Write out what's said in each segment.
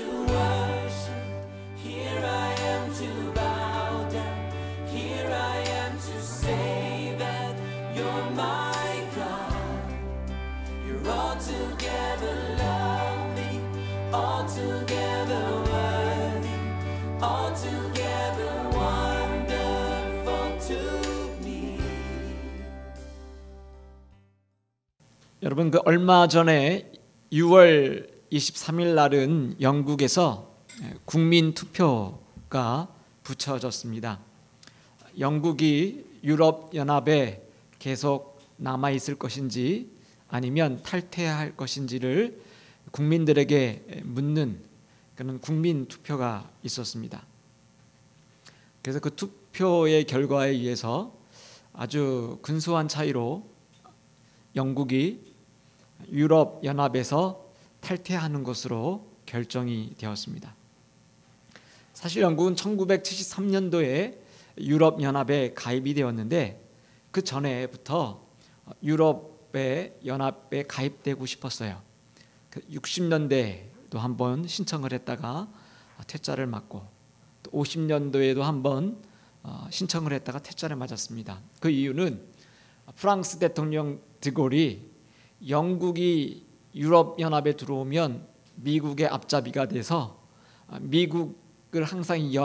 to worship. Here I am to bow down. Here I am to say that you're my God. You're altogether lovely, altogether worthy, altogether wonderful to me. 여러분, 그 얼마 전에 6월 23일 날은 영국에서 국민 투표가 붙여졌습니다. 영국이 유럽 연합에 계속 남아 있을 것인지 아니면 탈퇴할 것인지를 국민들에게 묻는 그런 국민 투표가 있었습니다. 그래서 그 투표의 결과에 의해서 아주 근소한 차이로 영국이 유럽 연합에서 탈퇴하는 것으로 결정이 되었습니다. 사실 영국은 1973년도에 유럽 연합에 가입이 되었는데 그 전에부터 유럽의 연합에 가입되고 싶었어요. 60년대에도 한번 신청을 했다가 퇴짜를 맞고, 또 50년도에도 한번 신청을 했다가 퇴짜를 맞았습니다. 그 이유는 프랑스 대통령 드골이 영국이 유럽연합에 들어오면 미국의 앞잡이가 돼서 미국을 항상 이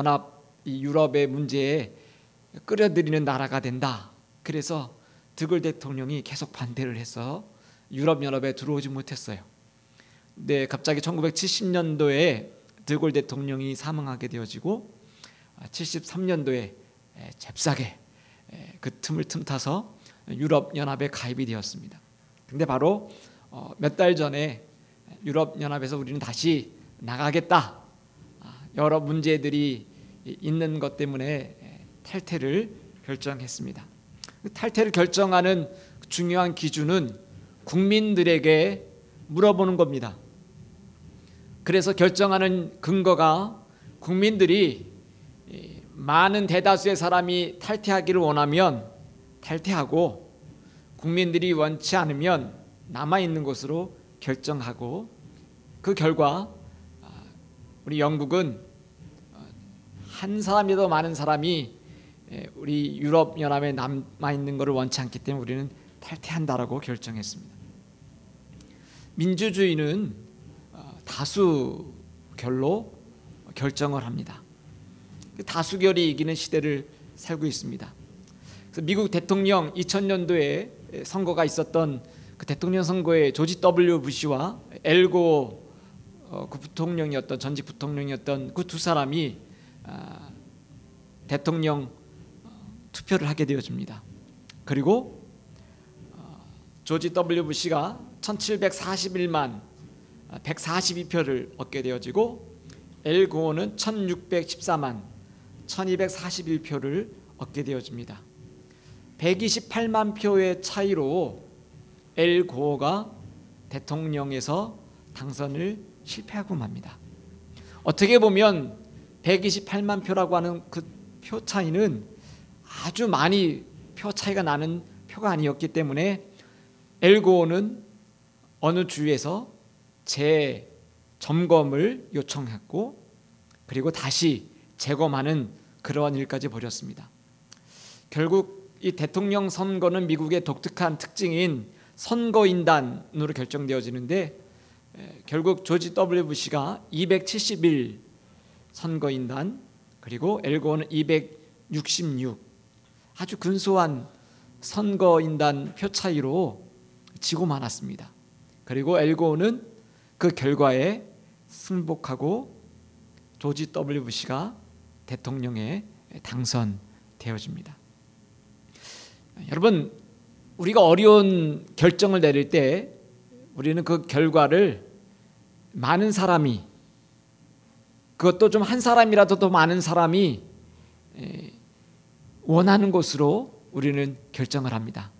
유럽의 문제에 끌어들이는 나라가 된다. 그래서 드골 대통령이 계속 반대를 해서 유럽연합에 들어오지 못했어요. 근데 갑자기 1970년도에 드골 대통령이 사망하게 되어지고 73년도에 잽싸게 그 틈을 틈타서 유럽연합에 가입이 되었습니다. 근데 바로 몇 달 전에 유럽연합에서 우리는 다시 나가겠다, 여러 문제들이 있는 것 때문에 탈퇴를 결정했습니다. 탈퇴를 결정하는 중요한 기준은 국민들에게 물어보는 겁니다. 그래서 결정하는 근거가 국민들이 많은 대다수의 사람이 탈퇴하기를 원하면 탈퇴하고, 국민들이 원치 않으면 남아있는 것으로 결정하고, 그 결과 우리 영국은 한 사람이라도 많은 사람이 우리 유럽연합에 남아있는 것을 원치 않기 때문에 우리는 탈퇴한다라고 결정했습니다. 민주주의는 다수결로 결정을 합니다. 다수결이 이기는 시대를 살고 있습니다. 그래서 미국 대통령 2000년도에 선거가 있었던 그 대통령 선거에 조지 W 부시와 엘 고어 그 부통령이었던, 전직 부통령이었던 그 두 사람이 대통령 투표를 하게 되어집니다. 그리고 조지 W 부시가 1741만 142표를 얻게 되어지고, 엘 고어는 1614만 1241표를 얻게 되어집니다. 128만 표의 차이로 엘 고어가 대통령에서 당선을 실패하고 맙니다. 어떻게 보면 128만 표라고 하는 그 표 차이는 아주 많이 표 차이가 나는 표가 아니었기 때문에 엘 고어는 어느 주에서 재점검을 요청했고, 그리고 다시 재검하는 그러한 일까지 벌였습니다. 결국 이 대통령 선거는 미국의 독특한 특징인 선거인단으로 결정되어지는데, 결국 조지 W 부시가 271 선거인단, 그리고 엘 고어는 266, 아주 근소한 선거인단 표 차이로 지고 말았습니다. 그리고 엘 고어는 그 결과에 승복하고 조지 W 부시가 대통령에 당선되어집니다. 여러분, 우리가 어려운 결정을 내릴 때 우리는 그 결과를 많은 사람이, 그것도 좀 한 사람이라도 더 많은 사람이 원하는 것으로 우리는 결정을 합니다.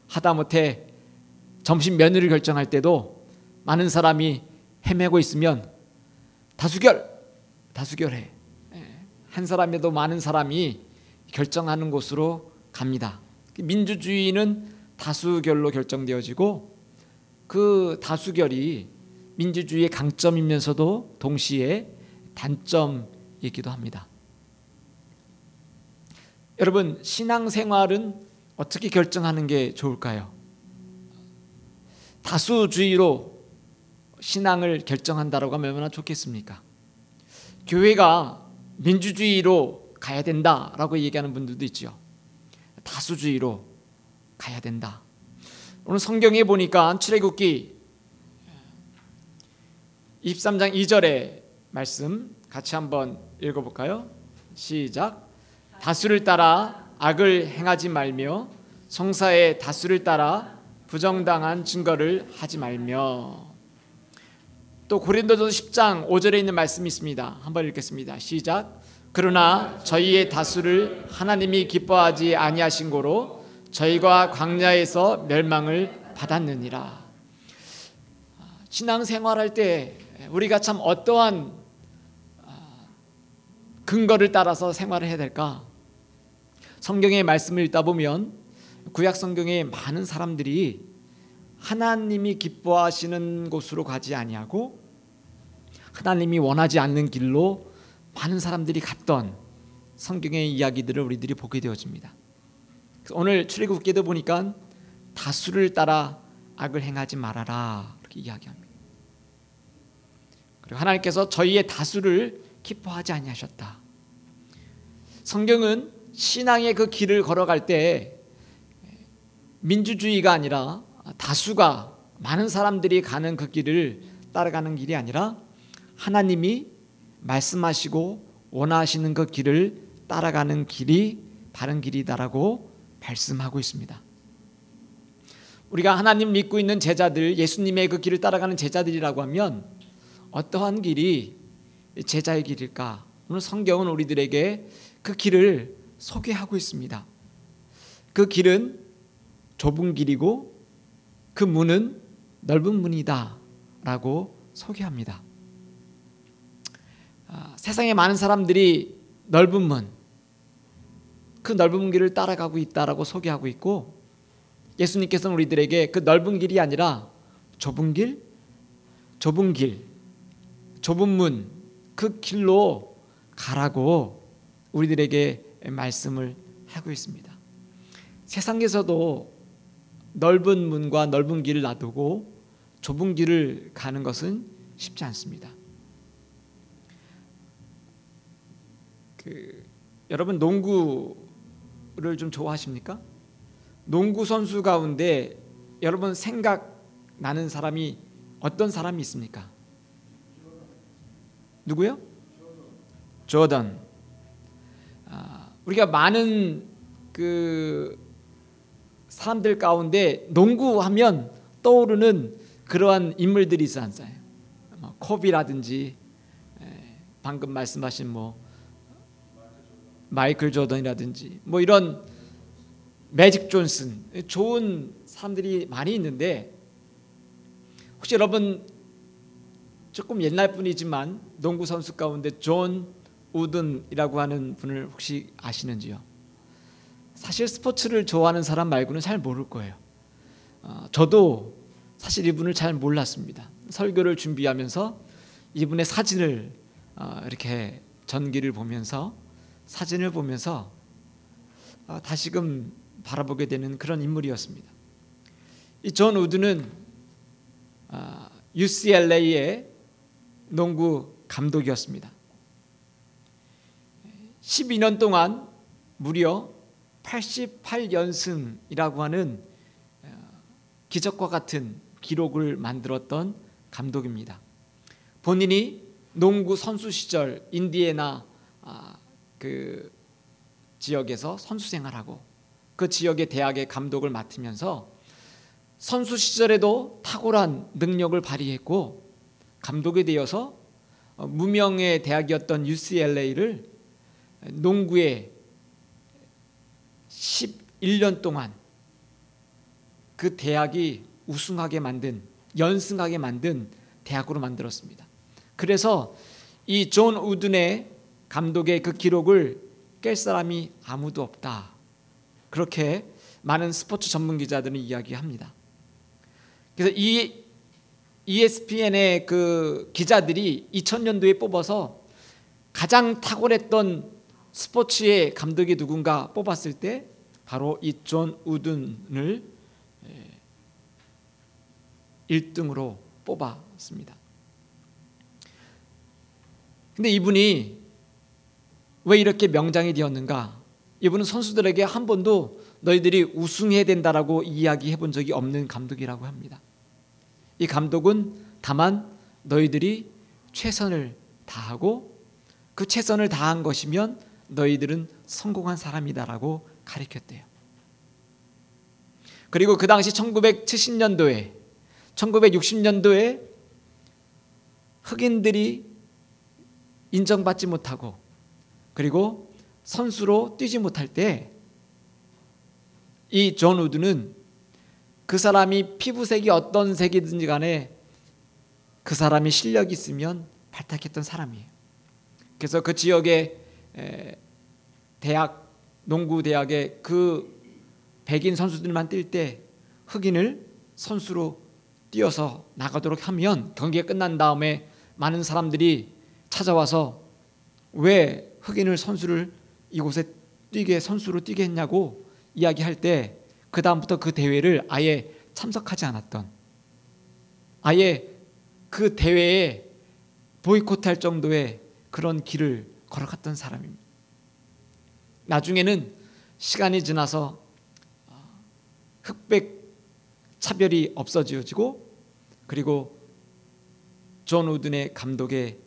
하다못해 점심 메뉴를 결정할 때도 많은 사람이 헤매고 있으면 다수결해. 한 사람에도 많은 사람이 결정하는 곳으로 갑니다. 민주주의는 다수결로 결정되어지고, 그 다수결이 민주주의의 강점이면서도 동시에 단점이기도 합니다. 여러분, 신앙생활은 어떻게 결정하는 게 좋을까요? 다수주의로 신앙을 결정한다라고 하면 얼마나 좋겠습니까? 교회가 민주주의로 가야 된다라고 얘기하는 분들도 있죠. 다수주의로 가야 된다. 오늘 성경에 보니까 출애굽기 23장 2절의 말씀 같이 한번 읽어볼까요? 시작. 다수를 따라 악을 행하지 말며 송사의 다수를 따라 부정당한 증거를 하지 말며. 또 고린도전서 10장 5절에 있는 말씀이 있습니다. 한번 읽겠습니다. 시작. 그러나 저희의 다수를 하나님이 기뻐하지 아니하신 고로 저희가 광야에서 멸망을 받았느니라. 신앙생활할 때 우리가 참 어떠한 근거를 따라서 생활을 해야 될까? 성경의 말씀을 읽다 보면 구약 성경에 많은 사람들이 하나님이 기뻐하시는 곳으로 가지 아니하고 하나님이 원하지 않는 길로 많은 사람들이 갔던 성경의 이야기들을 우리들이 보게 되어집니다. 그래서 오늘 출애굽기도 보니까 다수를 따라 악을 행하지 말아라 이렇게 이야기합니다. 그리고 하나님께서 저희의 다수를 기뻐하지 아니하셨다. 성경은 신앙의 그 길을 걸어갈 때 민주주의가 아니라 다수가 많은 사람들이 가는 그 길을 따라가는 길이 아니라 하나님이 말씀하시고 원하시는 그 길을 따라가는 길이 바른 길이다라고 말씀하고 있습니다. 우리가 하나님 믿고 있는 제자들, 예수님의 그 길을 따라가는 제자들이라고 하면 어떠한 길이 제자의 길일까? 오늘 성경은 우리들에게 그 길을 소개하고 있습니다. 그 길은 좁은 길이고 그 문은 넓은 문이다 라고 소개합니다. 세상에 많은 사람들이 넓은 문, 그 넓은 길을 따라가고 있다라고 소개하고 있고, 예수님께서는 우리들에게 그 넓은 길이 아니라 좁은 길, 좁은 문, 그 길로 가라고 우리들에게 말씀을 하고 있습니다. 세상에서도 넓은 문과 넓은 길을 놔두고 좁은 길을 가는 것은 쉽지 않습니다. 여러분 농구를 좀 좋아하십니까? 농구 선수 가운데 여러분 생각나는 사람이 어떤 사람이 있습니까? 누구요? 조던. 우리가 많은 그 사람들 가운데 농구하면 떠오르는 그러한 인물들이 있지 않아요? 코비라든지 방금 말씀하신 마이클 조던이라든지 이런 매직 존슨, 좋은 사람들이 많이 있는데, 혹시 여러분 조금 옛날 분이지만 농구 선수 가운데 존 우든이라고 하는 분을 혹시 아시는지요? 사실 스포츠를 좋아하는 사람 말고는 잘 모를 거예요. 저도 사실 이분을 잘 몰랐습니다. 설교를 준비하면서 이분의 사진을 이렇게 전기를 보면서 사진을 보면서 다시금 바라보게 되는 그런 인물이었습니다. 이 존 우드는 UCLA의 농구 감독이었습니다. 12년 동안 무려 88연승이라고 하는 기적과 같은 기록을 만들었던 감독입니다. 본인이 농구 선수 시절 인디애나 그 지역에서 선수 생활하고 그 지역의 대학의 감독을 맡으면서 선수 시절에도 탁월한 능력을 발휘했고, 감독이 되어서 무명의 대학이었던 UCLA를 농구에 11년 동안 그 대학이 우승하게 만든, 연승하게 만든 대학으로 만들었습니다. 그래서 이 존 우든의 감독의 그 기록을 깰 사람이 아무도 없다, 그렇게 많은 스포츠 전문 기자들은 이야기합니다. 그래서 이 ESPN의 그 기자들이 2000년도에 뽑아서 가장 탁월했던 스포츠의 감독이 누군가 뽑았을 때 바로 이 존 우든을 1등으로 뽑았습니다. 근데 이분이 왜 이렇게 명장이 되었는가? 이분은 선수들에게 한 번도 너희들이 우승해야 된다라고 이야기해 본 적이 없는 감독이라고 합니다. 이 감독은 다만 너희들이 최선을 다하고 그 최선을 다한 것이면 너희들은 성공한 사람이다라고 가르쳤대요. 그리고 그 당시 1970년도에 1960년도에 흑인들이 인정받지 못하고 그리고 선수로 뛰지 못할 때 이 존 우드는 그 사람이 피부색이 어떤 색이든지 간에 그 사람이 실력이 있으면 발탁했던 사람이에요. 그래서 그 지역의 대학, 농구 대학의 그 백인 선수들만 뛸 때 흑인을 선수로 뛰어서 나가도록 하면 경기가 끝난 다음에 많은 사람들이 찾아와서 왜 흑인을 선수를 이곳에 선수로 뛰게 했냐고 이야기할 때 그 다음부터 그 대회를 아예 참석하지 않았던, 아예 그 대회에 보이콧할 정도의 그런 길을 걸어갔던 사람입니다. 나중에는 시간이 지나서 흑백 차별이 없어지고 그리고 존 우든의 감독의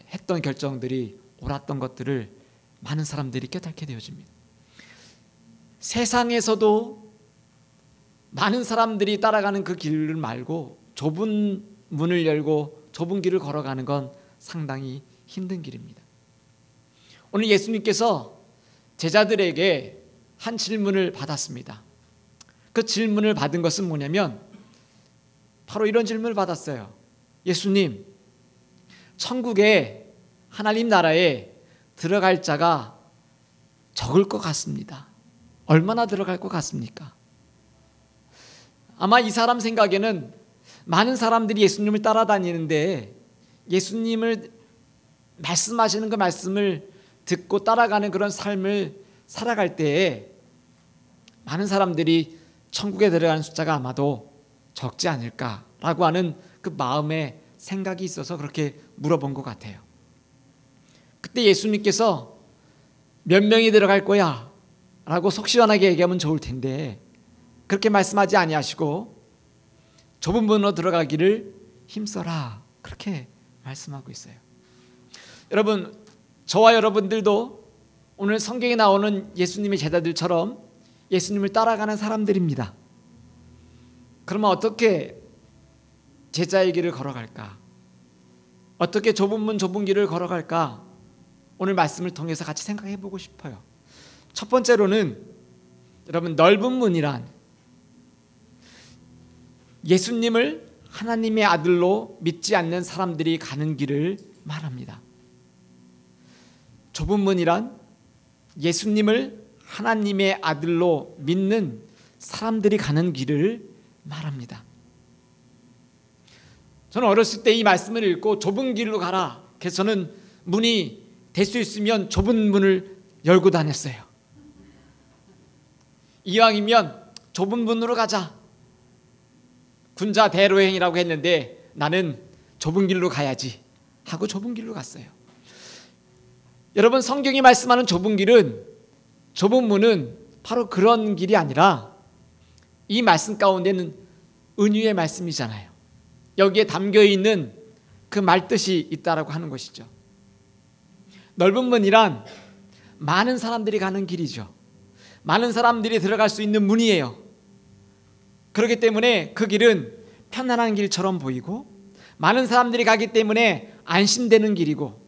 했던 결정들이 옳았던 것들을 많은 사람들이 깨닫게 되어집니다. 세상에서도 많은 사람들이 따라가는 그 길을 말고 좁은 문을 열고 좁은 길을 걸어가는 건 상당히 힘든 길입니다. 오늘 예수님께서 제자들에게 한 질문을 받았습니다. 그 질문을 받은 것은 뭐냐면 바로 이런 질문을 받았어요. 예수님, 천국에 하나님 나라에 들어갈 자가 적을 것 같습니다. 얼마나 들어갈 것 같습니까? 아마 이 사람 생각에는 많은 사람들이 예수님을 따라다니는데 예수님을 말씀하시는 그 말씀을 듣고 따라가는 그런 삶을 살아갈 때에 많은 사람들이 천국에 들어가는 숫자가 아마도 적지 않을까라고 하는 그 마음의 생각이 있어서 그렇게 물어본 것 같아요. 그때 예수님께서 몇 명이 들어갈 거야? 라고 속 시원하게 얘기하면 좋을 텐데 그렇게 말씀하지 아니하시고 좁은 문으로 들어가기를 힘써라 그렇게 말씀하고 있어요. 여러분, 저와 여러분들도 오늘 성경에 나오는 예수님의 제자들처럼 예수님을 따라가는 사람들입니다. 그러면 어떻게 제자의 길을 걸어갈까? 어떻게 좁은 문 좁은 길을 걸어갈까? 오늘 말씀을 통해서 같이 생각해 보고 싶어요. 첫 번째로는 여러분, 넓은 문이란 예수님을 하나님의 아들로 믿지 않는 사람들이 가는 길을 말합니다. 좁은 문이란 예수님을 하나님의 아들로 믿는 사람들이 가는 길을 말합니다. 저는 어렸을 때 이 말씀을 읽고 좁은 길로 가라. 그래서 저는 문이 될 수 있으면 좁은 문을 열고 다녔어요. 이왕이면 좁은 문으로 가자. 군자 대로행이라고 했는데 나는 좁은 길로 가야지 하고 좁은 길로 갔어요. 여러분, 성경이 말씀하는 좁은 길은, 좁은 문은 바로 그런 길이 아니라 이 말씀 가운데는 은유의 말씀이잖아요. 여기에 담겨있는 그 말뜻이 있다라고 하는 것이죠. 넓은 문이란 많은 사람들이 가는 길이죠. 많은 사람들이 들어갈 수 있는 문이에요. 그렇기 때문에 그 길은 편안한 길처럼 보이고 많은 사람들이 가기 때문에 안심되는 길이고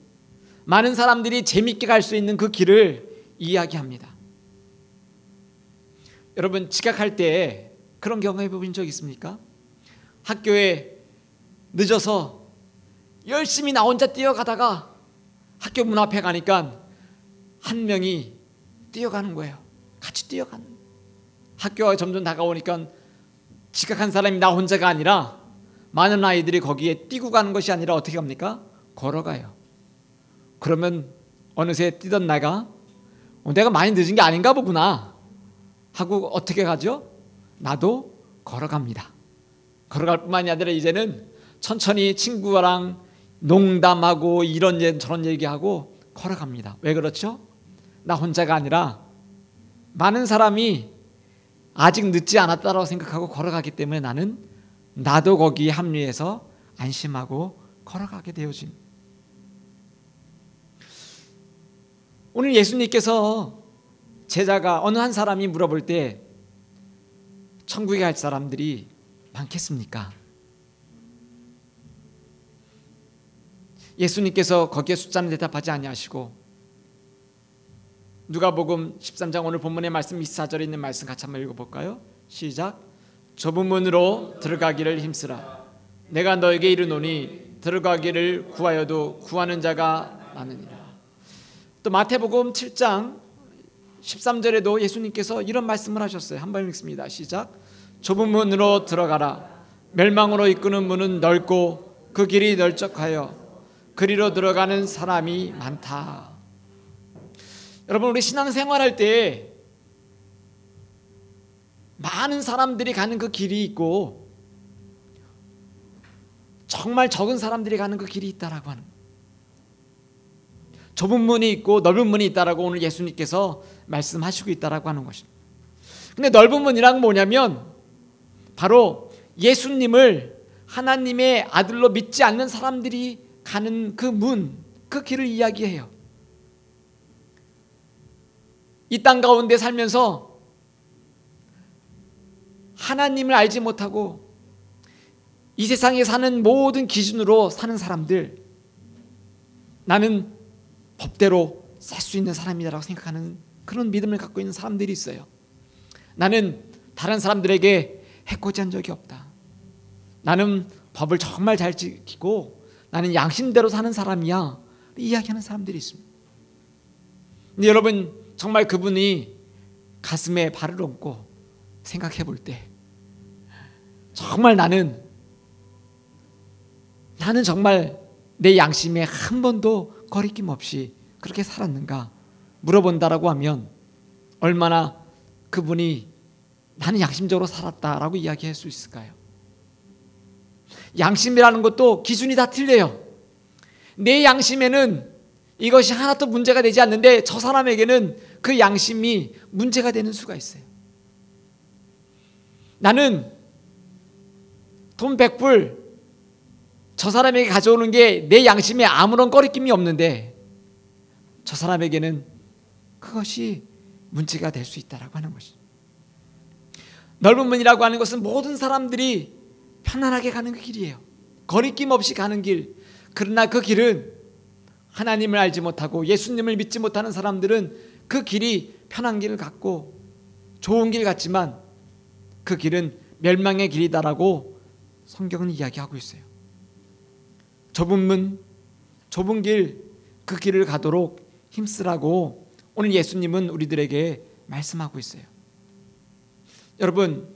많은 사람들이 재밌게 갈 수 있는 그 길을 이야기합니다. 여러분, 지각할 때 그런 경험해 본 적 있습니까? 학교에 늦어서 열심히 나 혼자 뛰어가다가 학교 문 앞에 가니까 한 명이 뛰어가는 거예요. 같이 뛰어가는. 학교가 점점 다가오니까 지각한 사람이 나 혼자가 아니라 많은 아이들이 거기에 뛰고 가는 것이 아니라 어떻게 합니까? 걸어가요. 그러면 어느새 뛰던 내가 내가 많이 늦은 게 아닌가 보구나 하고 어떻게 가죠? 나도 걸어갑니다. 걸어갈 뿐만이 아니라 이제는 천천히 친구랑 농담하고 이런 저런 얘기하고 걸어갑니다. 왜 그렇죠? 나 혼자가 아니라 많은 사람이 아직 늦지 않았다고 생각하고 걸어가기 때문에 나도 거기에 합류해서 안심하고 걸어가게 되어진. 오늘 예수님께서 제자가 어느 한 사람이 물어볼 때 천국에 갈 사람들이 많겠습니까? 예수님께서 거기에 숫자는 대답하지 아니하시고 누가복음 13장 오늘 본문의 말씀 24절에 있는 말씀 같이 한번 읽어볼까요? 시작. 좁은 문으로 들어가기를 힘쓰라. 내가 너에게 이르노니 들어가기를 구하여도 구하는 자가 많으니라. 또 마태복음 7장 13절에도 예수님께서 이런 말씀을 하셨어요. 한번 읽습니다. 시작. 좁은 문으로 들어가라. 멸망으로 이끄는 문은 넓고 그 길이 널쩍하여 그리로 들어가는 사람이 많다. 여러분, 우리 신앙생활할 때 많은 사람들이 가는 그 길이 있고 정말 적은 사람들이 가는 그 길이 있다라고 하는, 좁은 문이 있고 넓은 문이 있다라고 오늘 예수님께서 말씀하시고 있다라고 하는 것입니다. 근데 넓은 문이란 뭐냐면 바로 예수님을 하나님의 아들로 믿지 않는 사람들이 가는 그 문, 그 길을 이야기해요. 이 땅 가운데 살면서 하나님을 알지 못하고 이 세상에 사는 모든 기준으로 사는 사람들, 나는 법대로 살 수 있는 사람이라고 생각하는 그런 믿음을 갖고 있는 사람들이 있어요. 나는 다른 사람들에게 해코지한 적이 없다. 나는 법을 정말 잘 지키고 나는 양심대로 사는 사람이야 이야기하는 사람들이 있습니다. 근데 여러분, 정말 그분이 가슴에 발을 얹고 생각해 볼 때 정말 나는 정말 내 양심에 한 번도 거리낌 없이 그렇게 살았는가 물어본다라고 하면 얼마나 그분이 나는 양심적으로 살았다라고 이야기할 수 있을까요? 양심이라는 것도 기준이 다 틀려요. 내 양심에는 이것이 하나도 문제가 되지 않는데 저 사람에게는 그 양심이 문제가 되는 수가 있어요. 나는 돈 100불 저 사람에게 가져오는 게 내 양심에 아무런 꺼리낌이 없는데 저 사람에게는 그것이 문제가 될 수 있다라고 하는 것이죠. 넓은 문이라고 하는 것은 모든 사람들이 편안하게 가는 그 길이에요. 거리낌 없이 가는 길. 그러나 그 길은 하나님을 알지 못하고 예수님을 믿지 못하는 사람들은 그 길이 편한 길을 갖고 좋은 길 같지만 그 길은 멸망의 길이다라고 성경은 이야기하고 있어요. 좁은 문, 좁은 길, 그 길을 가도록 힘쓰라고 오늘 예수님은 우리들에게 말씀하고 있어요. 여러분,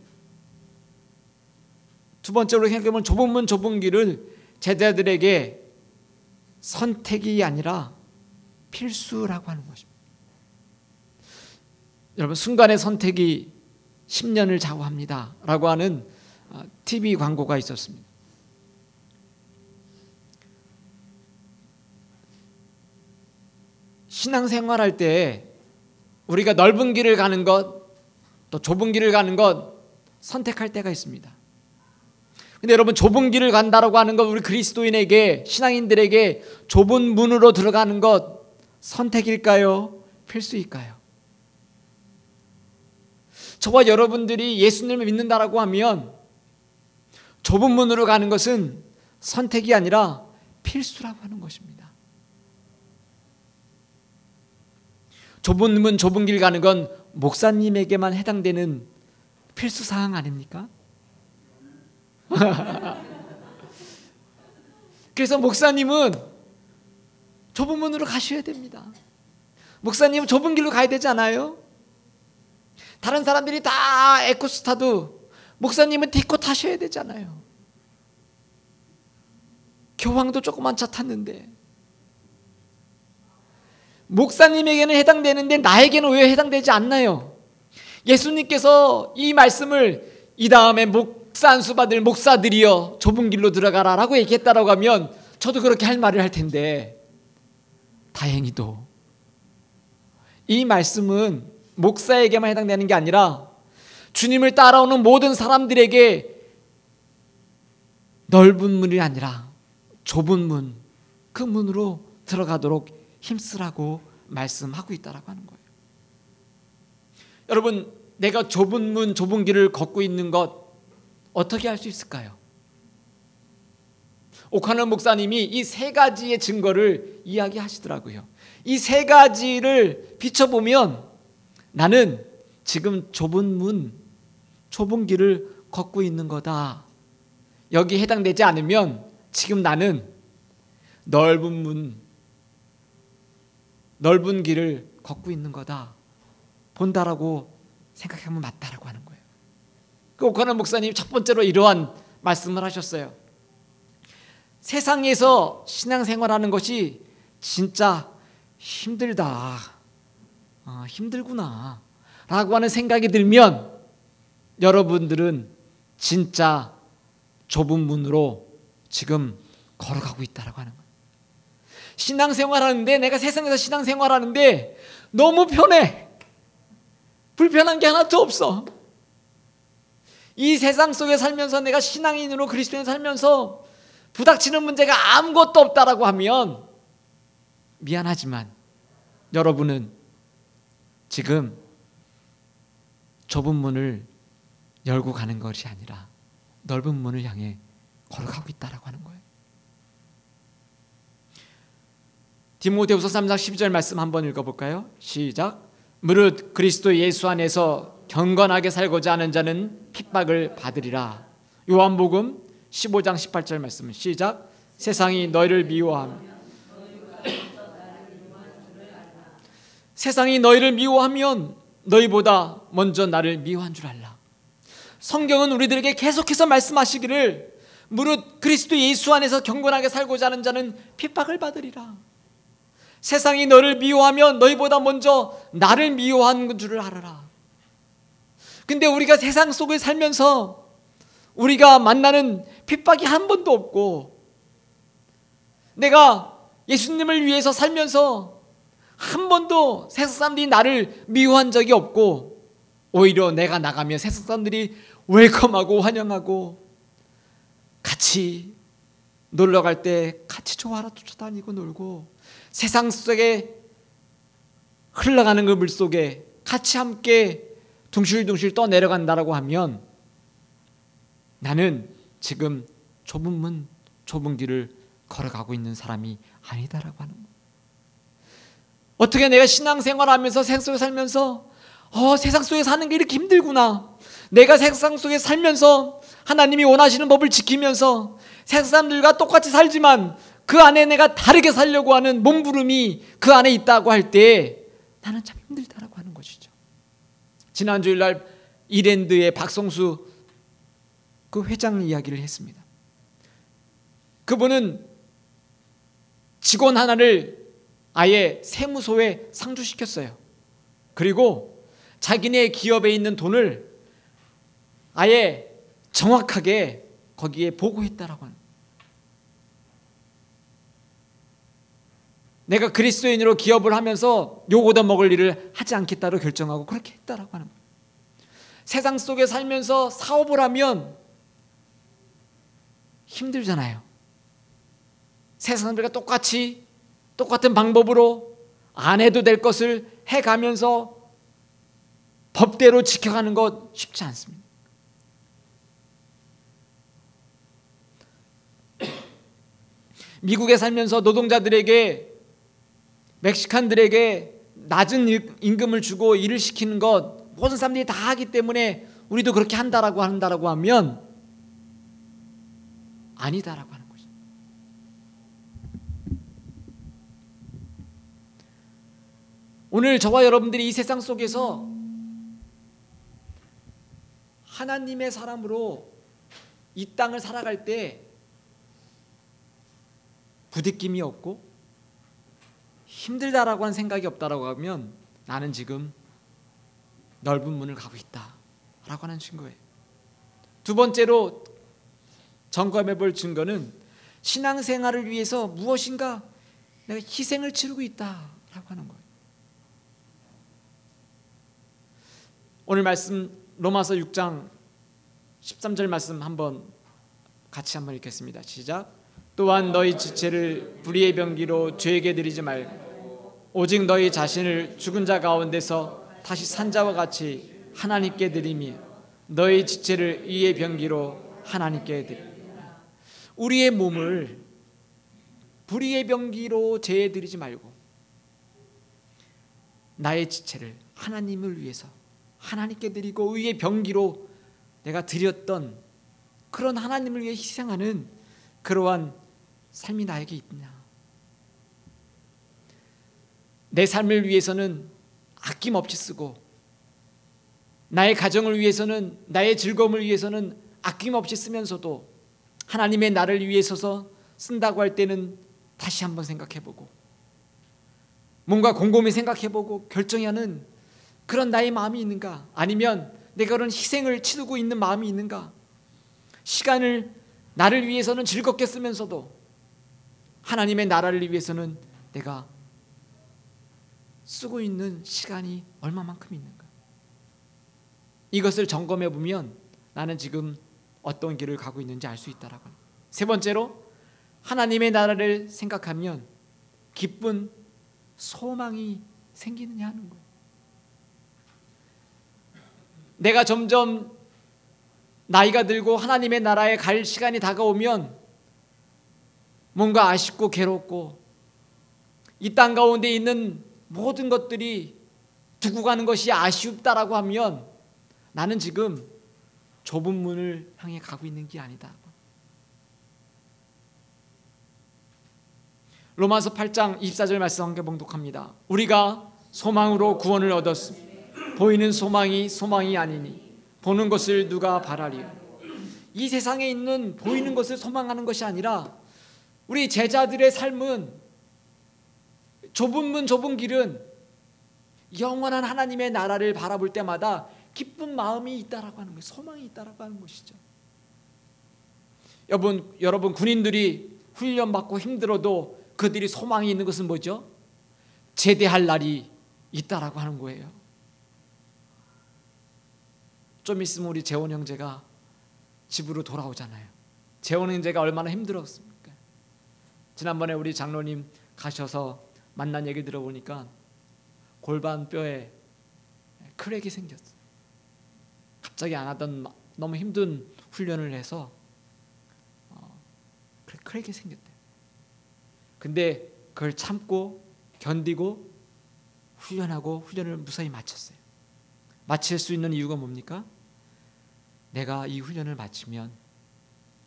두 번째로 생각해보면 좁은 문, 좁은 길을 제자들에게 선택이 아니라 필수라고 하는 것입니다. 여러분, 순간의 선택이 10년을 좌우합니다 라고 하는 TV 광고가 있었습니다. 신앙생활할 때 우리가 넓은 길을 가는 것, 또 좁은 길을 가는 것 선택할 때가 있습니다. 근데 여러분, 좁은 길을 간다라고 하는 것, 우리 그리스도인에게, 신앙인들에게 좁은 문으로 들어가는 것 선택일까요? 필수일까요? 저와 여러분들이 예수님을 믿는다라고 하면 좁은 문으로 가는 것은 선택이 아니라 필수라고 하는 것입니다. 좁은 문, 좁은 길 가는 건 목사님에게만 해당되는 필수 사항 아닙니까? 그래서 목사님은 좁은 문으로 가셔야 됩니다. 목사님은 좁은 길로 가야 되지 않아요? 다른 사람들이 다 에코스타도 목사님은 디코 타셔야 되잖아요. 교황도 조그만 차 탔는데 목사님에게는 해당되는데 나에게는 왜 해당되지 않나요? 예수님께서 이 말씀을 이 다음에 목사 안수 받을 목사들이여 좁은 길로 들어가라 라고 얘기했다라고 하면 저도 그렇게 할 말을 할 텐데, 다행히도 이 말씀은 목사에게만 해당되는 게 아니라 주님을 따라오는 모든 사람들에게 넓은 문이 아니라 좁은 문, 그 문으로 들어가도록 힘쓰라고 말씀하고 있다라고 하는 거예요. 여러분, 내가 좁은 문, 좁은 길을 걷고 있는 것 어떻게 할 수 있을까요? 오카너 목사님이 이 세 가지의 증거를 이야기하시더라고요. 이 세 가지를 비춰보면 나는 지금 좁은 문, 좁은 길을 걷고 있는 거다. 여기 해당되지 않으면 지금 나는 넓은 문, 넓은 길을 걷고 있는 거다 본다라고 생각하면 맞다라고 하는 거예요. 그 오카너 목사님 첫 번째로 이러한 말씀을 하셨어요. 세상에서 신앙생활하는 것이 진짜 힘들다, 힘들구나 라고 하는 생각이 들면 여러분들은 진짜 좁은 문으로 지금 걸어가고 있다라고 하는 거예요. 신앙생활하는데, 내가 세상에서 신앙생활하는데 너무 편해, 불편한 게 하나도 없어. 이 세상 속에 살면서 내가 신앙인으로 그리스도인 살면서 부닥치는 문제가 아무것도 없다라고 하면 미안하지만 여러분은 지금 좁은 문을 열고 가는 것이 아니라 넓은 문을 향해 걸어가고 있다라고 하는 거예요. 디모데후서 3장 12절 말씀 한번 읽어볼까요? 시작. 무릇 그리스도 예수 안에서 경건하게 살고자 하는 자는 핍박을 받으리라. 요한복음 15장 18절 말씀 시작. 세상이 너희를 미워하면 세상이 너희를 미워하면 너희보다 먼저 나를 미워한 줄 알라. 성경은 우리들에게 계속해서 말씀하시기를 무릇 그리스도 예수 안에서 경건하게 살고자 하는 자는 핍박을 받으리라. 세상이 너를 미워하면 너희보다 먼저 나를 미워한 줄을 알아라. 근데 우리가 세상 속에 살면서 우리가 만나는 핍박이 한 번도 없고, 내가 예수님을 위해서 살면서 한 번도 세상 사람들이 나를 미워한 적이 없고, 오히려 내가 나가면 세상 사람들이 웰컴하고 환영하고, 같이 놀러 갈 때 같이 좋아하러 쫓아다니고 놀고, 세상 속에 흘러가는 그 물 속에 같이 함께 둥실둥실 떠내려간다라고 하면 나는 지금 좁은 문, 좁은 길을 걸어가고 있는 사람이 아니다라고 하는 거예요. 어떻게 내가 신앙생활하면서 세상 속에 살면서 세상 속에 사는 게 이렇게 힘들구나, 내가 세상 속에 살면서 하나님이 원하시는 법을 지키면서 세상 사람들과 똑같이 살지만 그 안에 내가 다르게 살려고 하는 몸부림이 그 안에 있다고 할 때 나는 참 힘들다라고 하는 것이죠. 지난 주일날 이랜드의 박성수 그 회장 이야기를 했습니다. 그분은 직원 하나를 아예 세무소에 상주시켰어요. 그리고 자기네 기업에 있는 돈을 아예 정확하게 거기에 보고했다라고 하는, 내가 그리스도인으로 기업을 하면서 요거도 먹을 일을 하지 않겠다고 결정하고 그렇게 했다라고 하는 거예요. 세상 속에 살면서 사업을 하면 힘들잖아요. 세상 사람들과 똑같이 똑같은 방법으로 안 해도 될 것을 해가면서 법대로 지켜가는 것 쉽지 않습니다. 미국에 살면서 노동자들에게, 멕시칸들에게 낮은 임금을 주고 일을 시키는 것 모든 사람들이 다 하기 때문에 우리도 그렇게 한다라고 하면 아니다라고 하는 거죠. 오늘 저와 여러분들이 이 세상 속에서 하나님의 사람으로 이 땅을 살아갈 때 부딪힘이 없고 힘들다라고 하는 생각이 없다라고 하면 나는 지금 넓은 문을 가고 있다라고 하는 증거예요. 두 번째로 점검해 볼 증거는 신앙생활을 위해서 무엇인가 내가 희생을 치르고 있다라고 하는 거예요. 오늘 말씀 로마서 6장 13절 말씀 같이 한번 읽겠습니다. 시작. 또한 너희 지체를 불의의 병기로 죄에게 드리지 말고 오직 너희 자신을 죽은 자 가운데서 다시 산 자와 같이 하나님께 드리며 너희 지체를 의의 병기로 하나님께 드리며 우리의 몸을 불의의 병기로 죄에 드리지 말고 나의 지체를 하나님을 위해서 하나님께 드리고 의의 병기로 내가 드렸던 그런 하나님을 위해 희생하는 그러한 삶이 나에게 있냐. 내 삶을 위해서는 아낌없이 쓰고 나의 가정을 위해서는 나의 즐거움을 위해서는 아낌없이 쓰면서도 하나님의 나를 위해서 쓴다고 할 때는 다시 한번 생각해보고 뭔가 곰곰이 생각해보고 결정해야 하는 그런 나의 마음이 있는가? 아니면 내가 그런 희생을 치르고 있는 마음이 있는가? 시간을 나를 위해서는 즐겁게 쓰면서도 하나님의 나라를 위해서는 내가 쓰고 있는 시간이 얼마만큼 있는가? 이것을 점검해 보면 나는 지금 어떤 길을 가고 있는지 알 수 있다라고 합니다. 세 번째로 하나님의 나라를 생각하면 기쁜 소망이 생기느냐 하는 거예요. 내가 점점 나이가 들고 하나님의 나라에 갈 시간이 다가오면 뭔가 아쉽고 괴롭고 이 땅 가운데 있는 모든 것들이 두고 가는 것이 아쉽다라고 하면 나는 지금 좁은 문을 향해 가고 있는 게 아니다. 로마서 8장 24절 말씀 함께 봉독합니다. 우리가 소망으로 구원을 얻었으니 보이는 소망이 아니니 보는 것을 누가 바라리요. 이 세상에 있는 보이는 것을 소망하는 것이 아니라 우리 제자들의 삶은 좁은 문 좁은 길은 영원한 하나님의 나라를 바라볼 때마다 기쁜 마음이 있다라고 하는 거예요. 소망이 있다라고 하는 것이죠. 여러분 군인들이 훈련받고 힘들어도 그들이 소망이 있는 것은 뭐죠? 제대할 날이 있다라고 하는 거예요. 좀 있으면 우리 재원 형제가 집으로 돌아오잖아요. 재원 형제가 얼마나 힘들었습니까? 지난번에 우리 장로님 가셔서 만난 얘기 들어보니까 골반뼈에 크랙이 생겼어요. 갑자기 안 하던 너무 힘든 훈련을 해서 크랙이 생겼대요. 근데 그걸 참고 견디고 훈련을 무사히 마쳤어요. 마칠 수 있는 이유가 뭡니까? 내가 이 훈련을 마치면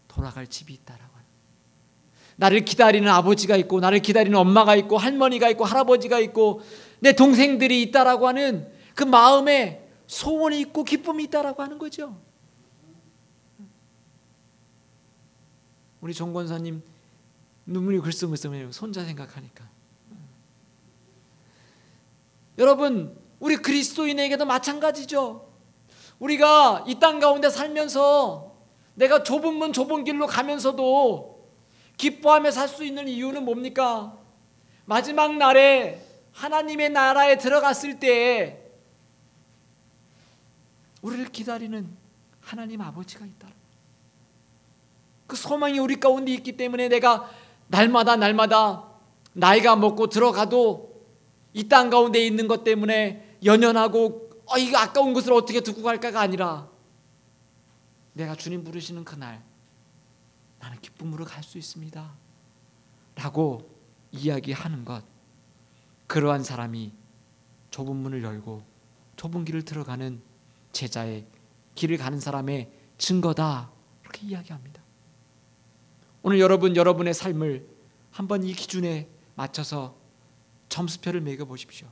돌아갈 집이 있다라고 하는, 나를 기다리는 아버지가 있고 나를 기다리는 엄마가 있고 할머니가 있고 할아버지가 있고 내 동생들이 있다라고 하는 그 마음에 소원이 있고 기쁨이 있다라고 하는 거죠. 우리 정 권사님 눈물이 글썽글썽해요. 손자 생각하니까. 여러분 우리 그리스도인에게도 마찬가지죠. 우리가 이 땅 가운데 살면서 내가 좁은 문 좁은 길로 가면서도 기뻐하며 살 수 있는 이유는 뭡니까? 마지막 날에 하나님의 나라에 들어갔을 때 우리를 기다리는 하나님 아버지가 있다. 그 소망이 우리 가운데 있기 때문에 내가 날마다 나이가 먹고 들어가도 이 땅 가운데 있는 것 때문에 연연하고 이거 아까운 것을 어떻게 두고 갈까가 아니라 내가 주님 부르시는 그날 나는 기쁨으로 갈 수 있습니다 라고 이야기하는 것, 그러한 사람이 좁은 문을 열고 좁은 길을 들어가는 제자의 길을 가는 사람의 증거다, 그렇게 이야기합니다. 오늘 여러분의 삶을 한번 이 기준에 맞춰서 점수표를 매겨보십시오.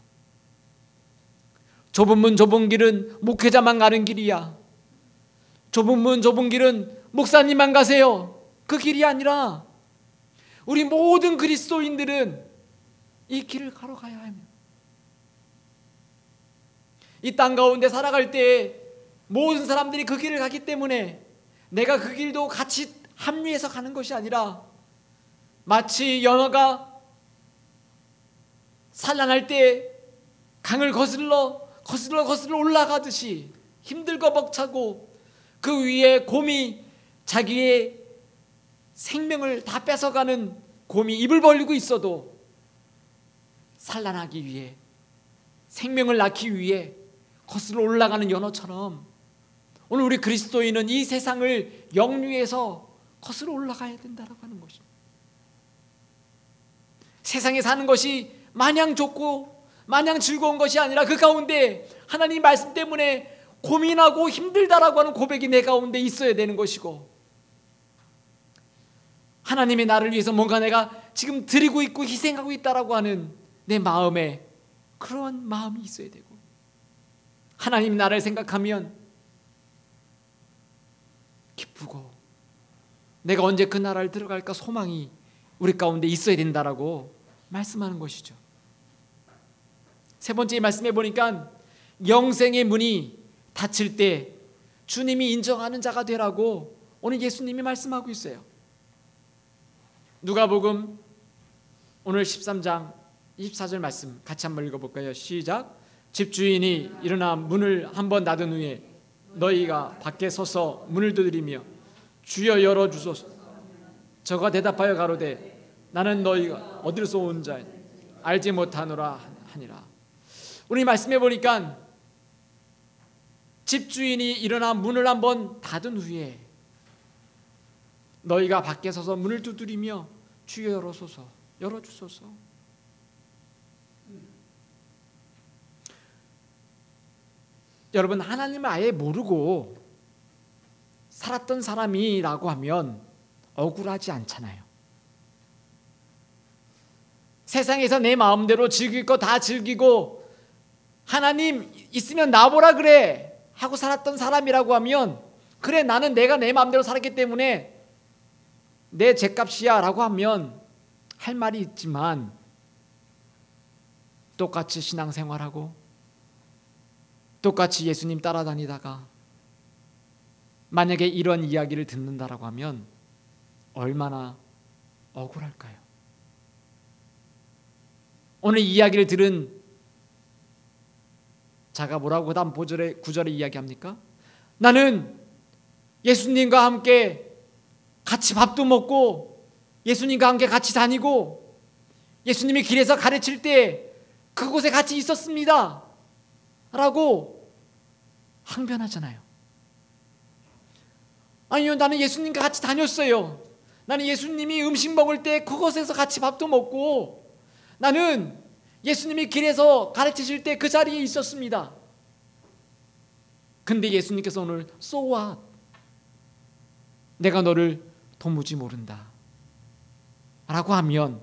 좁은 문 좁은 길은 목회자만 가는 길이야. 좁은 문 좁은 길은 목사님만 가세요. 그 길이 아니라 우리 모든 그리스도인들은 이 길을 걸어가야 합니다. 이 땅 가운데 살아갈 때 모든 사람들이 그 길을 가기 때문에 내가 그 길도 같이 합류해서 가는 것이 아니라 마치 연어가 산란할 때 강을 거슬러 올라가듯이 힘들고 벅차고 그 위에 곰이 자기의 생명을 다 뺏어가는 곰이 입을 벌리고 있어도 산란하기 위해, 생명을 낳기 위해 거슬러 올라가는 연어처럼 오늘 우리 그리스도인은 이 세상을 영유해서 거슬러 올라가야 된다고 하는 것입니다. 세상에 사는 것이 마냥 좋고 마냥 즐거운 것이 아니라 그 가운데 하나님 말씀 때문에 고민하고 힘들다라고 하는 고백이 내 가운데 있어야 되는 것이고, 하나님의 나를 위해서 뭔가 내가 지금 드리고 있고 희생하고 있다라고 하는 내 마음에 그런 마음이 있어야 되고, 하나님 나를 생각하면 기쁘고 내가 언제 그 나라를 들어갈까 소망이 우리 가운데 있어야 된다라고 말씀하는 것이죠. 세 번째 말씀해 보니까 영생의 문이 닫힐 때 주님이 인정하는 자가 되라고 오늘 예수님이 말씀하고 있어요. 누가복음 오늘 13장 24절 말씀 같이 한번 읽어볼까요? 시작. 집주인이 일어나 문을 한번 닫은 후에 너희가 밖에 서서 문을 두드리며 주여 열어주소서. 저가 대답하여 가로되 나는 너희가 어디서 온 자인 알지 못하노라 하니라. 우리 말씀해 보니까 집주인이 일어나 문을 한번 닫은 후에 너희가 밖에 서서 문을 두드리며 주여 열어소서, 열어주소서. 여러분, 하나님을 아예 모르고 살았던 사람이라고 하면 억울하지 않잖아요. 세상에서 내 마음대로 즐길 거 다 즐기고 하나님 있으면 나보라 그래 하고 살았던 사람이라고 하면, 그래 나는 내가 내 마음대로 살았기 때문에 내 죗값이야 라고 하면 할 말이 있지만, 똑같이 신앙생활하고 똑같이 예수님 따라다니다가 만약에 이런 이야기를 듣는다라고 하면 얼마나 억울할까요? 오늘 이야기를 들은 자가 뭐라고 다음 9절에 이야기합니까? 나는 예수님과 함께 같이 밥도 먹고 예수님과 함께 같이 다니고 예수님이 길에서 가르칠 때 그곳에 같이 있었습니다 라고 항변하잖아요. 아니요, 나는 예수님과 같이 다녔어요. 나는 예수님이 음식 먹을 때 그곳에서 같이 밥도 먹고 나는 예수님이 길에서 가르치실 때 그 자리에 있었습니다. 근데 예수님께서 오늘 So what? 내가 너를 도무지 모른다 라고 하면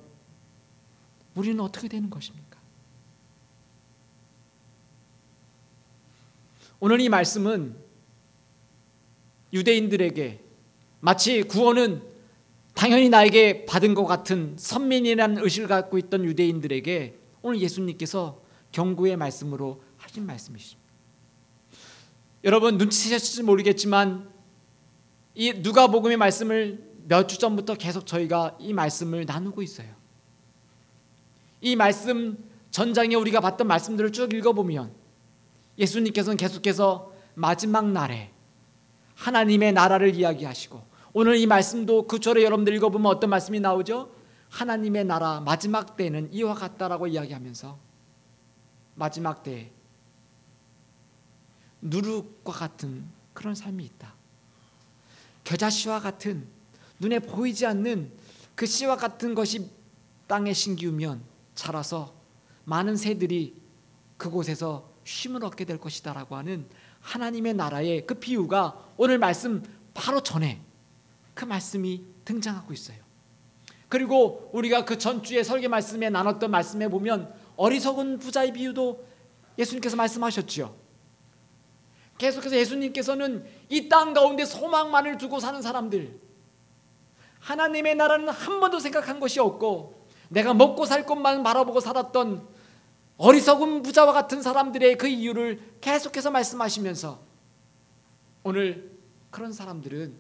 우리는 어떻게 되는 것입니까? 오늘 이 말씀은 유대인들에게 마치 구원은 당연히 나에게 받은 것 같은 선민이라는 의식을 갖고 있던 유대인들에게 오늘 예수님께서 경고의 말씀으로 하신 말씀이십니다. 여러분 눈치채셨을지 모르겠지만 이 누가복음의 말씀을 몇 주 전부터 계속 저희가 이 말씀을 나누고 있어요. 이 말씀 전장에 우리가 봤던 말씀들을 쭉 읽어보면 예수님께서는 계속해서 마지막 날에 하나님의 나라를 이야기하시고, 오늘 이 말씀도 그 절에 여러분들 읽어보면 어떤 말씀이 나오죠? 하나님의 나라 마지막 때는 이와 같다라고 이야기하면서 마지막 때에 누룩과 같은 그런 삶이 있다. 겨자씨와 같은 눈에 보이지 않는 그 씨와 같은 것이 땅에 심기우면 자라서 많은 새들이 그곳에서 쉼을 얻게 될 것이다 라고 하는 하나님의 나라의 그 비유가 오늘 말씀 바로 전에 그 말씀이 등장하고 있어요. 그리고 우리가 그 전주에 설계 말씀에 나눴던 말씀에 보면 어리석은 부자의 비유도 예수님께서 말씀하셨죠. 계속해서 예수님께서는 이 땅 가운데 소망만을 두고 사는 사람들, 하나님의 나라는 한 번도 생각한 것이 없고 내가 먹고 살 것만 바라보고 살았던 어리석은 부자와 같은 사람들의 그 이유를 계속해서 말씀하시면서 오늘 그런 사람들은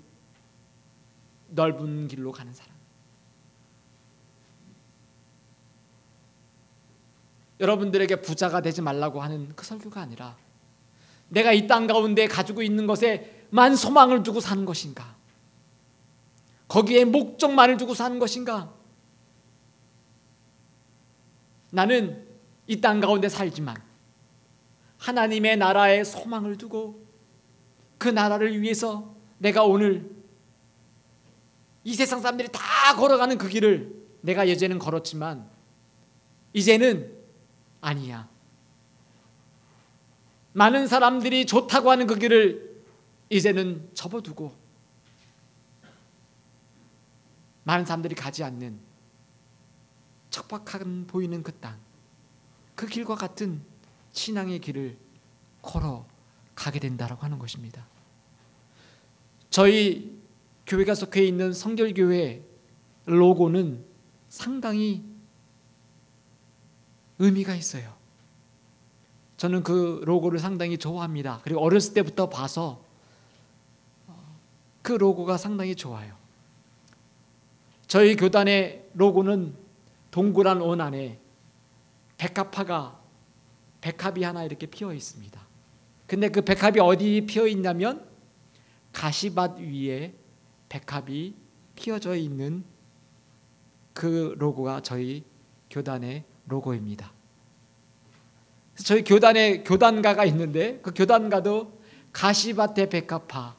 넓은 길로 가는 사람. 여러분들에게 부자가 되지 말라고 하는 그 설교가 아니라 내가 이 땅 가운데 가지고 있는 것에만 소망을 두고 사는 것인가? 거기에 목적만을 두고 사는 것인가? 나는 이 땅 가운데 살지만 하나님의 나라에 소망을 두고 그 나라를 위해서 내가 오늘 이 세상 사람들이 다 걸어가는 그 길을 내가 예전에는 걸었지만 이제는 아니야. 많은 사람들이 좋다고 하는 그 길을 이제는 접어두고 많은 사람들이 가지 않는 척박한 보이는 그 땅, 그 길과 같은 신앙의 길을 걸어가게 된다라고 하는 것입니다. 저희 교회가 속해 있는 성결교회 로고는 상당히 의미가 있어요. 저는 그 로고를 상당히 좋아합니다. 그리고 어렸을 때부터 봐서 그 로고가 상당히 좋아요. 저희 교단의 로고는 동그란 원 안에 백합이 하나 이렇게 피어 있습니다. 근데 그 백합이 어디 피어 있냐면 가시밭 위에 백합이 피어져 있는 그 로고가 저희 교단의 로고입니다. 저희 교단에 교단가가 있는데 그 교단가도 가시밭에 백합화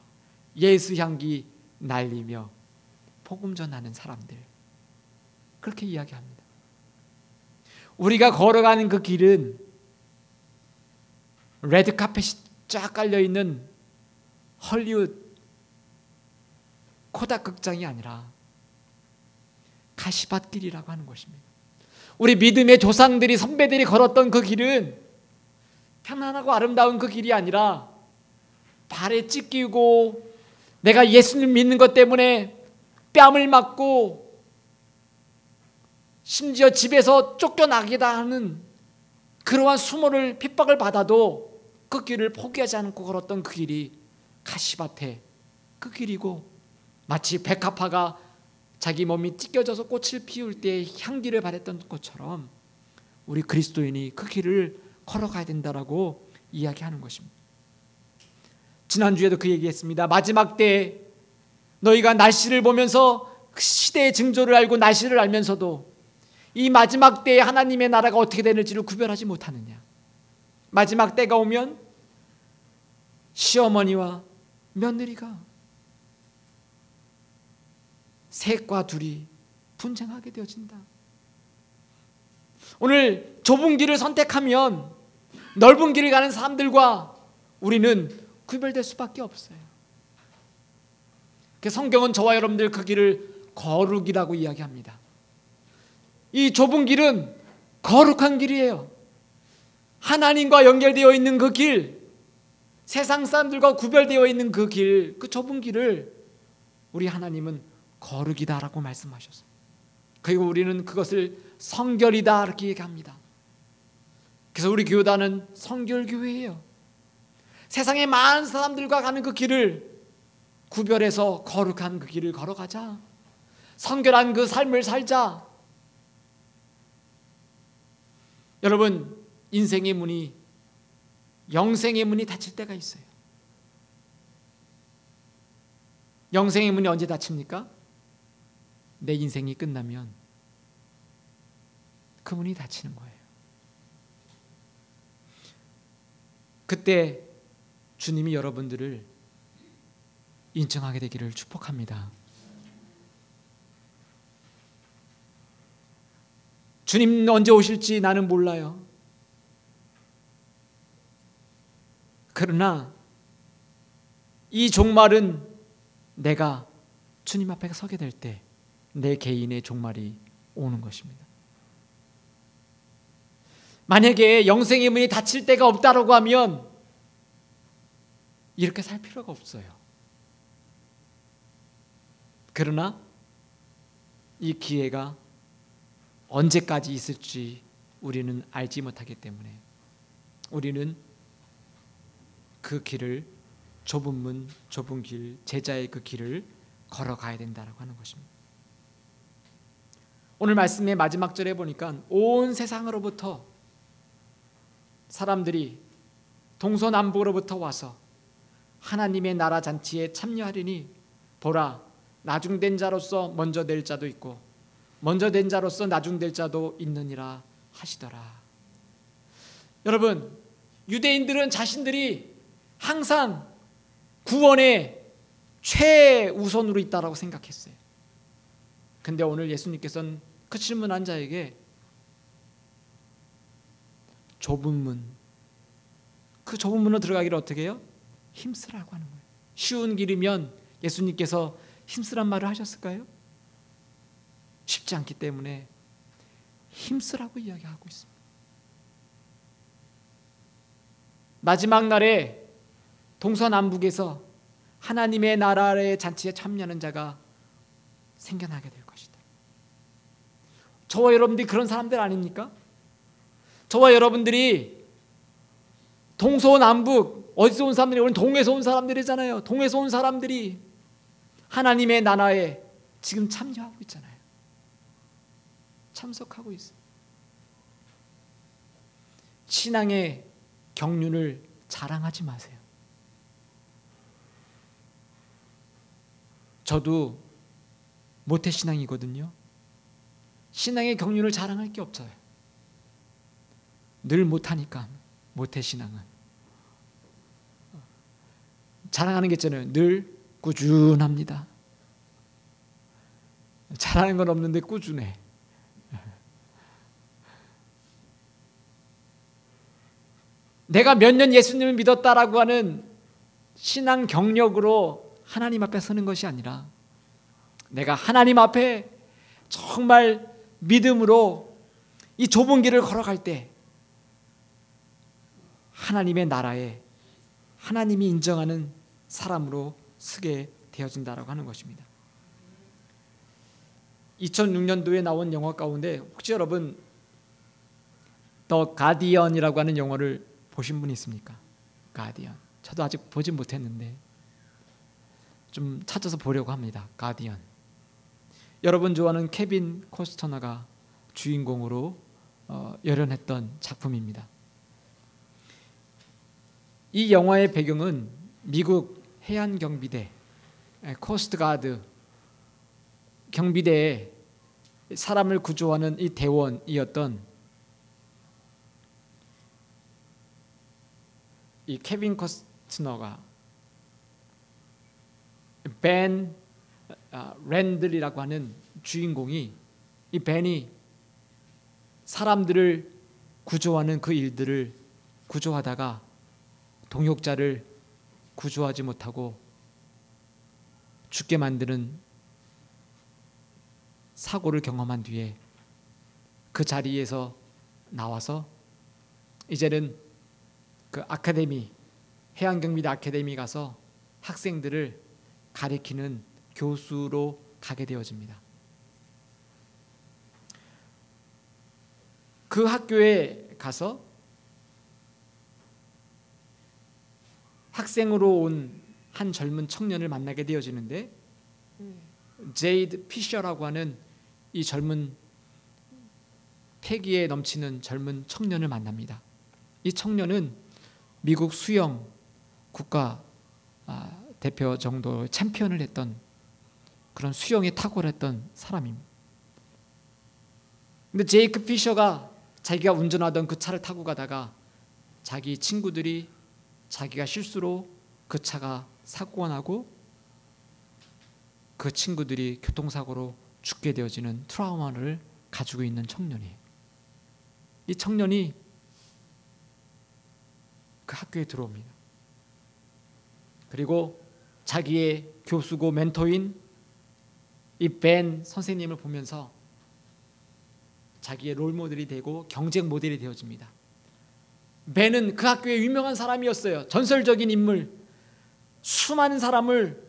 예수 향기 날리며 복음 전하는 사람들, 그렇게 이야기합니다. 우리가 걸어가는 그 길은 레드카펫이 쫙 깔려있는 헐리우드 코닥 극장이 아니라 가시밭길이라고 하는 것입니다. 우리 믿음의 조상들이 선배들이 걸었던 그 길은 편안하고 아름다운 그 길이 아니라 발에 찢기고 내가 예수님 믿는 것 때문에 뺨을 맞고 심지어 집에서 쫓겨나기다 하는 그러한 수모를 핍박을 받아도 그 길을 포기하지 않고 걸었던 그 길이 가시밭에 그 길이고, 마치 백합화가 자기 몸이 찢겨져서 꽃을 피울 때 향기를 발했던 것처럼 우리 그리스도인이 그 길을 걸어가야 된다라고 이야기하는 것입니다. 지난주에도 그 얘기했습니다. 마지막 때에 너희가 날씨를 보면서 시대의 징조를 알고 날씨를 알면서도 이 마지막 때에 하나님의 나라가 어떻게 되는지를 구별하지 못하느냐. 마지막 때가 오면 시어머니와 며느리가 셋과 둘이 분쟁하게 되어진다. 오늘 좁은 길을 선택하면 넓은 길을 가는 사람들과 우리는 구별될 수밖에 없어요. 성경은 저와 여러분들 그 길을 거룩이라고 이야기합니다. 이 좁은 길은 거룩한 길이에요. 하나님과 연결되어 있는 그 길, 세상 사람들과 구별되어 있는 그 길, 그 좁은 길을 우리 하나님은 거룩이다라고 말씀하셨어요. 그리고 우리는 그것을 성결이다 이렇게 얘기합니다. 그래서 우리 교단은 성결교회예요. 세상의 많은 사람들과 가는 그 길을 구별해서 거룩한 그 길을 걸어가자. 성결한 그 삶을 살자. 여러분, 인생의 문이, 영생의 문이 닫힐 때가 있어요. 영생의 문이 언제 닫힙니까? 내 인생이 끝나면 그 문이 닫히는 거예요. 그때 주님이 여러분들을 인정하게 되기를 축복합니다. 주님 언제 오실지 나는 몰라요. 그러나 이 종말은 내가 주님 앞에 서게 될 때 내 개인의 종말이 오는 것입니다. 만약에 영생의 문이 닫힐 때가 없다라고 하면 이렇게 살 필요가 없어요. 그러나 이 기회가 언제까지 있을지 우리는 알지 못하기 때문에 우리는 그 길을, 좁은 문, 좁은 길, 제자의 그 길을 걸어가야 된다라고 하는 것입니다. 오늘 말씀의 마지막 절에 보니까 온 세상으로부터 사람들이 동서남북으로부터 와서 하나님의 나라 잔치에 참여하리니 보라, 나중된 자로서 먼저 될 자도 있고 먼저 된 자로서 나중될 자도 있느니라 하시더라. 여러분, 유대인들은 자신들이 항상 구원의 최우선으로 있다라고 생각했어요. 근데 오늘 예수님께서는 그 질문한 자에게 좁은 문, 그 좁은 문으로 들어가기를 어떻게 해요? 힘쓰라고 하는 거예요. 쉬운 길이면 예수님께서 힘쓰란 말을 하셨을까요? 쉽지 않기 때문에 힘쓰라고 이야기하고 있습니다. 마지막 날에 동서남북에서 하나님의 나라의 잔치에 참여하는 자가 생겨나게 될 것이다. 저와 여러분들이 그런 사람들 아닙니까? 저와 여러분들이 동서남북, 어디서 온 사람들이? 오늘 동에서 온 사람들이잖아요. 동에서 온 사람들이 하나님의 나라에 지금 참여하고 있잖아요. 참석하고 있어요. 신앙의 경륜을 자랑하지 마세요. 저도 모태신앙이거든요. 신앙의 경륜을 자랑할 게 없어요. 늘 못하니까. 모태신앙은 자랑하는 게 있잖아요. 늘 꾸준합니다. 잘하는 건 없는데 꾸준해. 내가 몇 년 예수님을 믿었다라고 하는 신앙 경력으로 하나님 앞에 서는 것이 아니라 내가 하나님 앞에 정말 믿음으로 이 좁은 길을 걸어갈 때 하나님의 나라에 하나님이 인정하는 사람으로 서게 되어진다라고 하는 것입니다. 2006년도에 나온 영화 가운데 혹시 여러분 더 가디언이라고 하는 영화를 보신 분 있습니까? 가디언. 저도 아직 보진 못했는데 좀 찾아서 보려고 합니다. 가디언. 여러분 좋아하는 케빈 코스터너가 주인공으로 열연했던 작품입니다. 이 영화의 배경은 미국 해안경비대 코스트가드 경비대에 사람을 구조하는 이 대원이었던 이 케빈 코스트너가 벤 랜들이라고 하는 주인공이 이 벤이 사람들을 구조하는 그 일들을 구조하다가 동역자를 구조하지 못하고 죽게 만드는 사고를 경험한 뒤에 그 자리에서 나와서 이제는 그 아카데미, 해양경비대 아카데미 가서 학생들을 가리키는 교수로 가게 되어집니다. 그 학교에 가서 학생으로 온 한 젊은 청년을 만나게 되어지는데 제이드 피셔라고 하는 이 젊은 패기에 넘치는 젊은 청년을 만납니다. 이 청년은 미국 수영 국가 대표 정도의 챔피언을 했던 그런 수영에 탁월했던 사람입니다. 근데 제이크 피셔가 자기가 운전하던 그 차를 타고 가다가 자기 친구들이 자기가 실수로 그 차가 사고가 나고 그 친구들이 교통사고로 죽게 되어지는 트라우마를 가지고 있는 청년이에요. 이 청년이 그 학교에 들어옵니다. 그리고 자기의 교수고 멘토인 이 벤 선생님을 보면서 자기의 롤모델이 되고 경쟁 모델이 되어집니다. 벤은 그 학교의 유명한 사람이었어요. 전설적인 인물, 수많은 사람을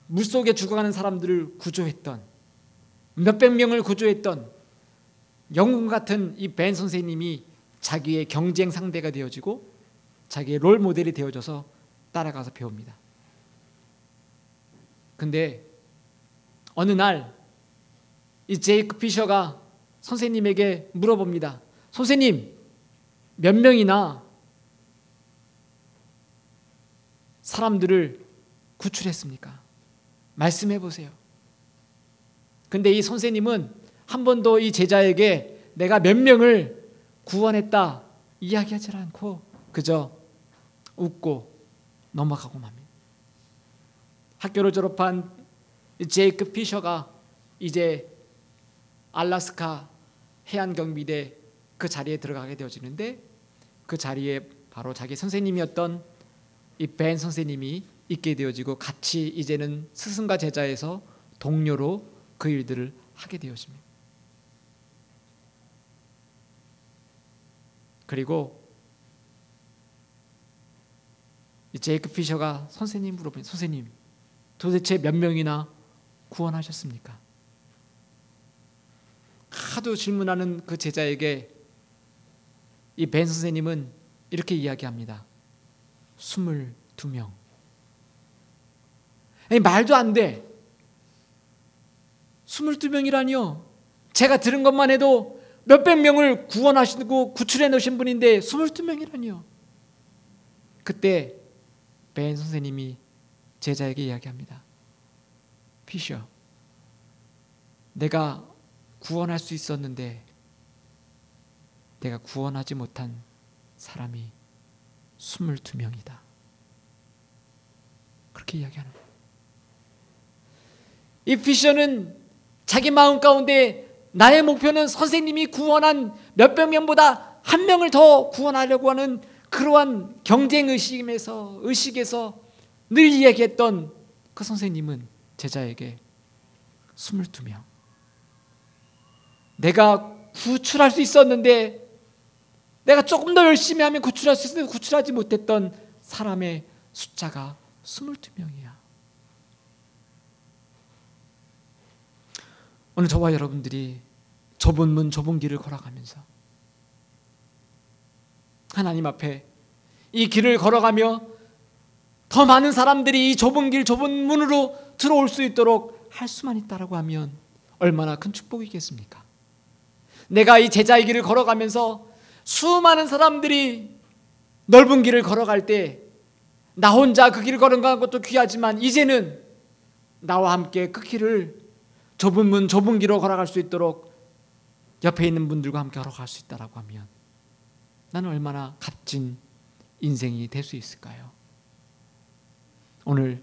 물속에 죽어가는 사람들을 구조했던 몇백 명을 구조했던 영웅 같은 이 벤 선생님이 자기의 경쟁 상대가 되어지고 자기의 롤 모델이 되어져서 따라가서 배웁니다. 근데 어느 날 이 제이크 피셔가 선생님에게 물어봅니다. 선생님, 몇 명이나 사람들을 구출했습니까? 말씀해 보세요. 근데 이 선생님은 한 번도 이 제자에게 내가 몇 명을 구원했다 이야기하지 않고 그저 웃고 넘어가고 맙니다. 학교를 졸업한 제이크 피셔가 이제 알래스카 해안경비대 그 자리에 들어가게 되어지는데 그 자리에 바로 자기 선생님이었던 이 벤 선생님이 있게 되어지고 같이 이제는 스승과 제자에서 동료로 그 일들을 하게 되어집니다. 그리고 이 제이크 피셔가 선생님 물어보니 선생님 도대체 몇 명이나 구원하셨습니까? 하도 질문하는 그 제자에게 이 벤 선생님은 이렇게 이야기합니다. 22명. 아니, 말도 안 돼. 22명이라니요. 제가 들은 것만 해도 몇백 명을 구원하시고 구출해 놓으신 분인데 22명이라니요. 그때 벤 선생님이 제자에게 이야기합니다. 피셔, 내가 구원할 수 있었는데 내가 구원하지 못한 사람이 22명이다. 그렇게 이야기하는 거예요. 이 피셔는 자기 마음 가운데 나의 목표는 선생님이 구원한 몇백 명보다 한 명을 더 구원하려고 하는 그러한 경쟁의식에서 늘 이야기했던 그 선생님은 제자에게 22명. 내가 구출할 수 있었는데 내가 조금 더 열심히 하면 구출할 수 있었는데 구출하지 못했던 사람의 숫자가 22명이야. 오늘 저와 여러분들이 좁은 문 좁은 길을 걸어가면서 하나님 앞에 이 길을 걸어가며 더 많은 사람들이 이 좁은 길 좁은 문으로 들어올 수 있도록 할 수만 있다라고 하면 얼마나 큰 축복이겠습니까? 내가 이 제자의 길을 걸어가면서 수많은 사람들이 넓은 길을 걸어갈 때 나 혼자 그 길을 걸어가는 것도 귀하지만 이제는 나와 함께 그 길을 좁은 문 좁은 길로 걸어갈 수 있도록 옆에 있는 분들과 함께 걸어갈 수 있다라고 하면 나는 얼마나 값진 인생이 될 수 있을까요? 오늘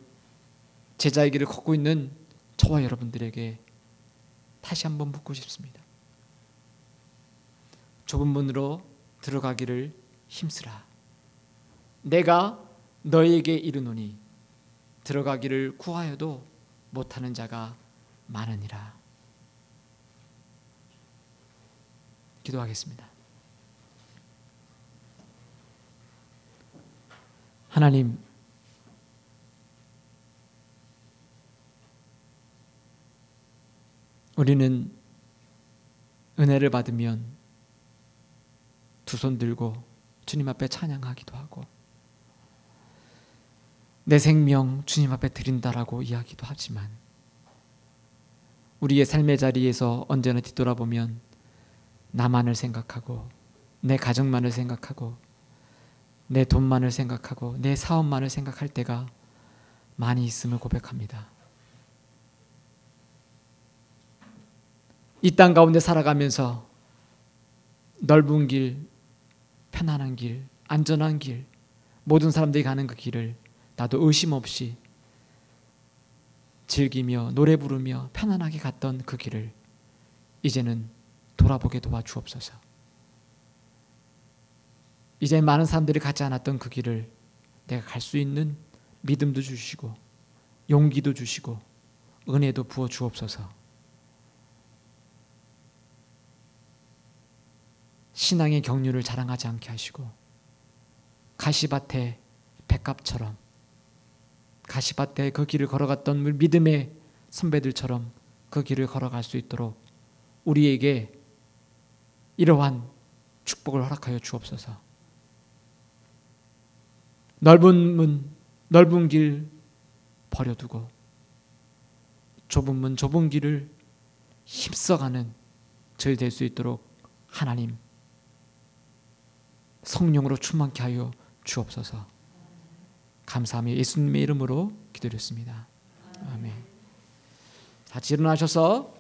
제자의 길을 걷고 있는 저와 여러분들에게 다시 한번 묻고 싶습니다. 좁은 문으로 들어가기를 힘쓰라. 내가 너에게 이르노니 들어가기를 구하여도 못하는 자가 많으니라. 기도하겠습니다. 하나님, 우리는 은혜를 받으면 두 손 들고 주님 앞에 찬양하기도 하고 내 생명 주님 앞에 드린다라고 이야기도 하지만 우리의 삶의 자리에서 언제나 뒤돌아보면 나만을 생각하고 내 가정만을 생각하고 내 돈만을 생각하고 내 사업만을 생각할 때가 많이 있음을 고백합니다. 이 땅 가운데 살아가면서 넓은 길, 편안한 길, 안전한 길, 모든 사람들이 가는 그 길을 나도 의심 없이 즐기며 노래 부르며 편안하게 갔던 그 길을 이제는 돌아보게 도와주옵소서. 이제 많은 사람들이 가지 않았던 그 길을 내가 갈 수 있는 믿음도 주시고 용기도 주시고 은혜도 부어 주옵소서. 신앙의 경륜을 자랑하지 않게 하시고 가시밭의 백합처럼 가시밭에 그 길을 걸어갔던 믿음의 선배들처럼 그 길을 걸어갈 수 있도록 우리에게 이러한 축복을 허락하여 주옵소서. 넓은 문, 넓은 길 버려두고 좁은 문, 좁은 길을 힘써가는 저희 될 수 있도록 하나님 성령으로 충만케 하여 주옵소서. 감사하며 예수님의 이름으로 기도드렸습니다. 아멘. 같이 일어나셔서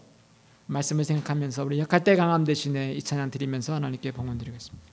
말씀을 생각하면서 우리 약할 때 강함 대신에 이 찬양 드리면서 하나님께 봉헌 드리겠습니다.